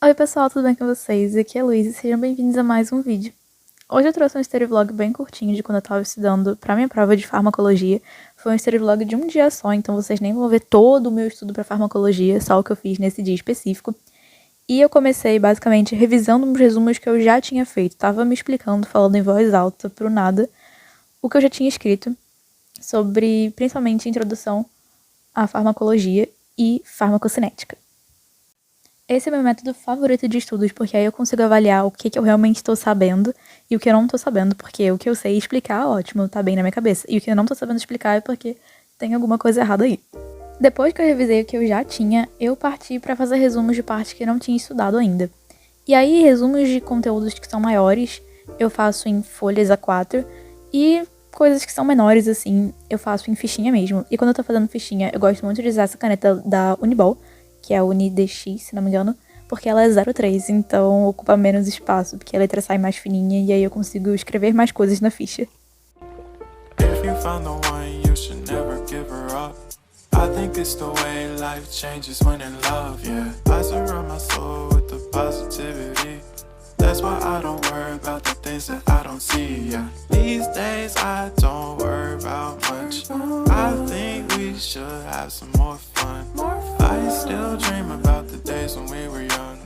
Oi pessoal, tudo bem com vocês? Aqui é a Luísa e sejam bem-vindos a mais um vídeo. Hoje eu trouxe um story vlog bem curtinho de quando eu tava estudando pra minha prova de farmacologia. Foi um story vlog de um dia só, então vocês nem vão ver todo o meu estudo pra farmacologia, só o que eu fiz nesse dia específico. E eu comecei basicamente revisando uns resumos que eu já tinha feito. Tava me explicando, falando em voz alta pro nada, o que eu já tinha escrito sobre principalmente introdução à farmacologia e farmacocinética. Esse é meu método favorito de estudos, porque aí eu consigo avaliar o que eu realmente estou sabendo e o que eu não estou sabendo, porque o que eu sei explicar, ótimo, tá bem na minha cabeça. E o que eu não estou sabendo explicar é porque tem alguma coisa errada aí. Depois que eu revisei o que eu já tinha, eu parti para fazer resumos de partes que eu não tinha estudado ainda. E aí, resumos de conteúdos que são maiores, eu faço em folhas A4, e coisas que são menores, assim, eu faço em fichinha mesmo. E quando eu tô fazendo fichinha, eu gosto muito de usar essa caneta da Uniball, que é a UniDX, se não me engano, porque ela é 03, então ocupa menos espaço, porque a letra sai mais fininha e aí eu consigo escrever mais coisas na ficha. If you found the one, you should never give her up. I think it's the way life changes when in love, yeah. I surround my soul with the positivity. That's why I don't worry about the things that I don't see, yeah. These days I don't worry about much. I think we should have some more fun. I still dream about the days when we were young.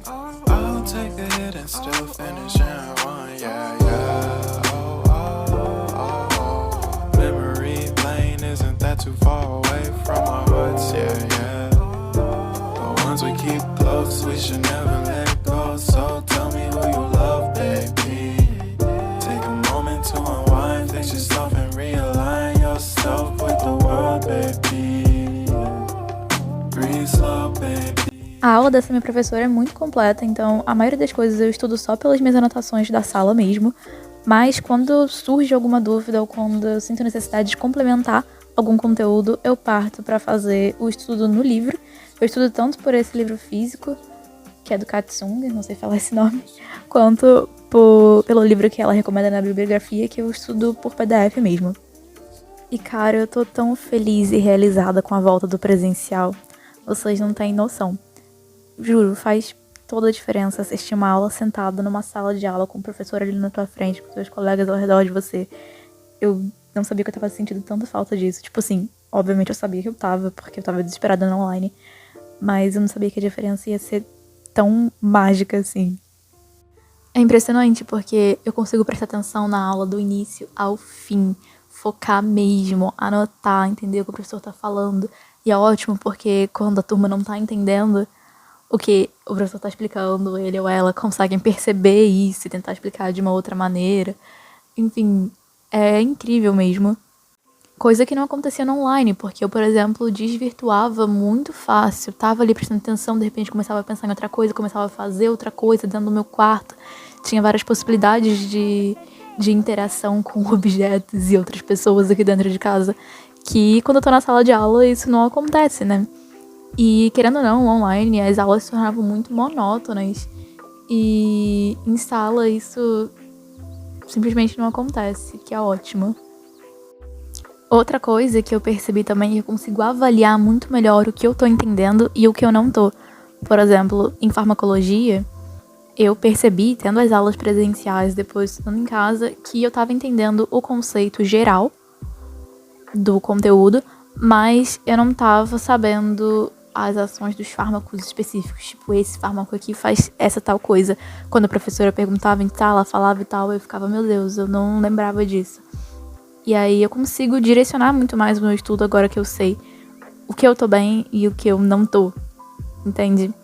I'll take a hit and still finish in one, yeah, yeah. Oh, oh, oh, oh. Memory lane, isn't that too far away from our hearts, yeah, yeah. The ones we keep close, we should never let go. So tell me who you love, baby. Take a moment to unwind, fix yourself and realign yourself with the world, baby. Breathe slow, baby. A aula dessa minha professora é muito completa, então a maioria das coisas eu estudo só pelas minhas anotações da sala mesmo, mas quando surge alguma dúvida ou quando eu sinto necessidade de complementar algum conteúdo, eu parto para fazer o estudo no livro. Eu estudo tanto por esse livro físico, que é do Katsung, não sei falar esse nome, quanto pelo livro que ela recomenda na bibliografia, que eu estudo por PDF mesmo. E cara, eu tô tão feliz e realizada com a volta do presencial. Vocês não têm noção. Juro, faz toda a diferença assistir uma aula sentado numa sala de aula com o professor ali na tua frente, com seus colegas ao redor de você. Eu não sabia que eu tava sentindo tanta falta disso. Tipo assim, obviamente eu sabia que eu tava, porque eu tava desesperada no online. Mas eu não sabia que a diferença ia ser tão mágica assim. É impressionante porque eu consigo prestar atenção na aula do início ao fim. Focar mesmo, anotar, entender o que o professor tá falando. E é ótimo porque quando a turma não tá entendendo o que o professor tá explicando, ele ou ela conseguem perceber isso e tentar explicar de uma outra maneira. Enfim, é incrível mesmo. Coisa que não acontecia no online, porque eu, por exemplo, desvirtuava muito fácil. Tava ali prestando atenção, de repente começava a pensar em outra coisa, começava a fazer outra coisa dentro do meu quarto. Tinha várias possibilidades de interação com objetos e outras pessoas aqui dentro de casa, que quando eu tô na sala de aula isso não acontece, né? E querendo ou não, online as aulas se tornavam muito monótonas e em sala isso simplesmente não acontece, que é ótimo. Outra coisa que eu percebi também é que eu consigo avaliar muito melhor o que eu tô entendendo e o que eu não tô. Por exemplo, em farmacologia, eu percebi, tendo as aulas presenciais depois estudando em casa, que eu tava entendendo o conceito geral do conteúdo, mas eu não tava sabendo as ações dos fármacos específicos. Tipo, esse fármaco aqui faz essa tal coisa. Quando a professora perguntava em tal, ela falava e tal, eu ficava, meu Deus, eu não lembrava disso. E aí eu consigo direcionar muito mais o meu estudo agora que eu sei o que eu tô bem e o que eu não tô, entende?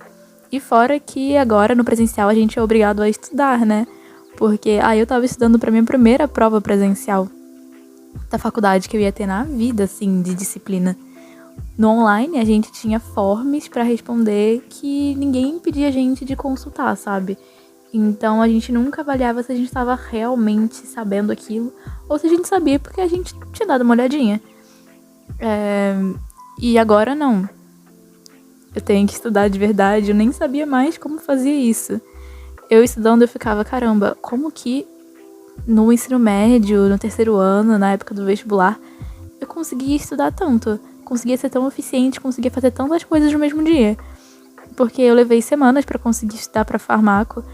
E fora que agora no presencial a gente é obrigado a estudar, né? Porque eu tava estudando pra minha primeira prova presencial da faculdade que eu ia ter na vida, assim, de disciplina. No online a gente tinha forms pra responder que ninguém impedia a gente de consultar, sabe? Então a gente nunca avaliava se a gente estava realmente sabendo aquilo ou se a gente sabia porque a gente tinha dado uma olhadinha. E agora não. Eu tenho que estudar de verdade, eu nem sabia mais como fazia isso. Eu estudando eu ficava, caramba, como que no ensino médio, no terceiro ano, na época do vestibular, eu conseguia estudar tanto, conseguia ser tão eficiente, conseguia fazer tantas coisas no mesmo dia. porque eu levei semanas pra conseguir estudar pra farmaco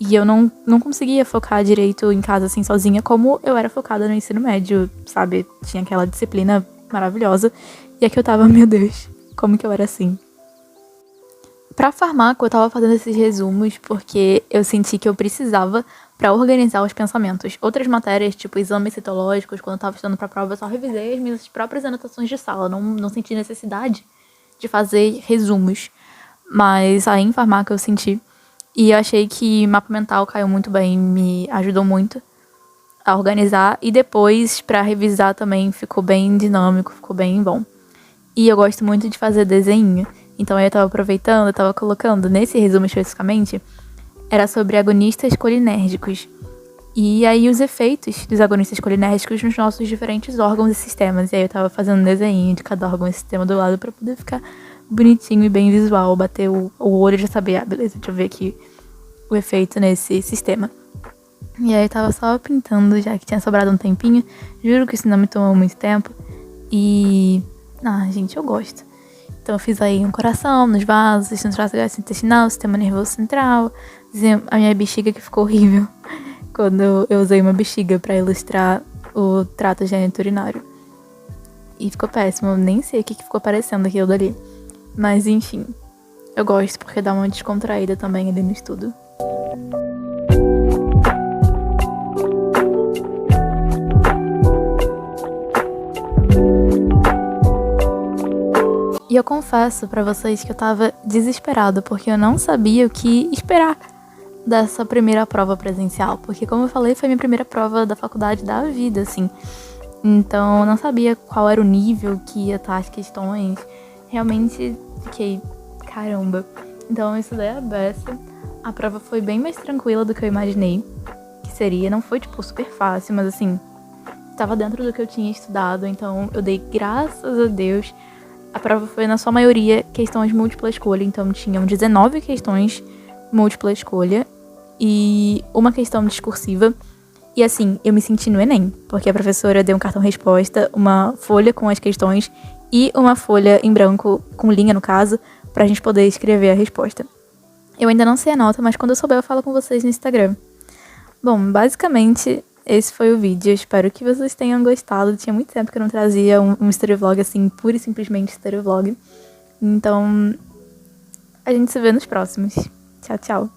e eu não conseguia focar direito em casa, assim, sozinha, como eu era focada no ensino médio, sabe? Tinha aquela disciplina maravilhosa. E aqui eu tava, meu Deus, como que eu era assim? Pra farmaco, eu tava fazendo esses resumos porque eu senti que eu precisava pra organizar os pensamentos. Outras matérias, tipo exames citológicos, quando eu tava estudando pra prova, eu só revisei as minhas próprias anotações de sala. Não senti necessidade de fazer resumos. Mas aí em farmácia eu senti. E eu achei que mapa mental caiu muito bem, me ajudou muito a organizar. E depois, pra revisar também, ficou bem dinâmico, ficou bem bom. E eu gosto muito de fazer desenho. Então aí eu tava aproveitando, eu tava colocando nesse resumo especificamente, era sobre agonistas colinérgicos. E aí os efeitos dos agonistas colinérgicos nos nossos diferentes órgãos e sistemas. E aí eu tava fazendo um desenho de cada órgão e sistema do lado pra poder ficar bonitinho e bem visual, bater o olho e já saber, beleza, deixa eu ver aqui o efeito nesse sistema. E aí eu tava só pintando, já que tinha sobrado um tempinho. Juro que isso não me tomou muito tempo. E... gente, eu gosto. Então eu fiz aí um coração nos vasos, sistema gastrointestinal, sistema nervoso central. A minha bexiga que ficou horrível quando eu usei uma bexiga pra ilustrar o trato geniturinário. E ficou péssimo, eu nem sei o que ficou parecendo aquilo dali. Mas enfim, eu gosto porque dá uma descontraída também ali no estudo. E eu confesso pra vocês que eu tava desesperada, porque eu não sabia o que esperar dessa primeira prova presencial. Porque, como eu falei, foi minha primeira prova da faculdade da vida, assim. Então, eu não sabia qual era o nível que ia estar as questões. Realmente fiquei, caramba. Então, eu estudei a beça. A prova foi bem mais tranquila do que eu imaginei que seria. Não foi, tipo, super fácil, mas, assim, estava dentro do que eu tinha estudado. Então, eu dei graças a Deus. A prova foi, na sua maioria, questões múltipla escolha. Então, tinham 19 questões múltipla escolha e uma questão discursiva. E, assim, eu me senti no Enem, porque a professora deu um cartão-resposta, uma folha com as questões e uma folha em branco, com linha no caso, pra gente poder escrever a resposta. Eu ainda não sei a nota, mas quando eu souber eu falo com vocês no Instagram. Bom, basicamente, esse foi o vídeo. Eu espero que vocês tenham gostado. Tinha muito tempo que eu não trazia um story vlog assim, pura e simplesmente story vlog. Então, a gente se vê nos próximos. Tchau, tchau.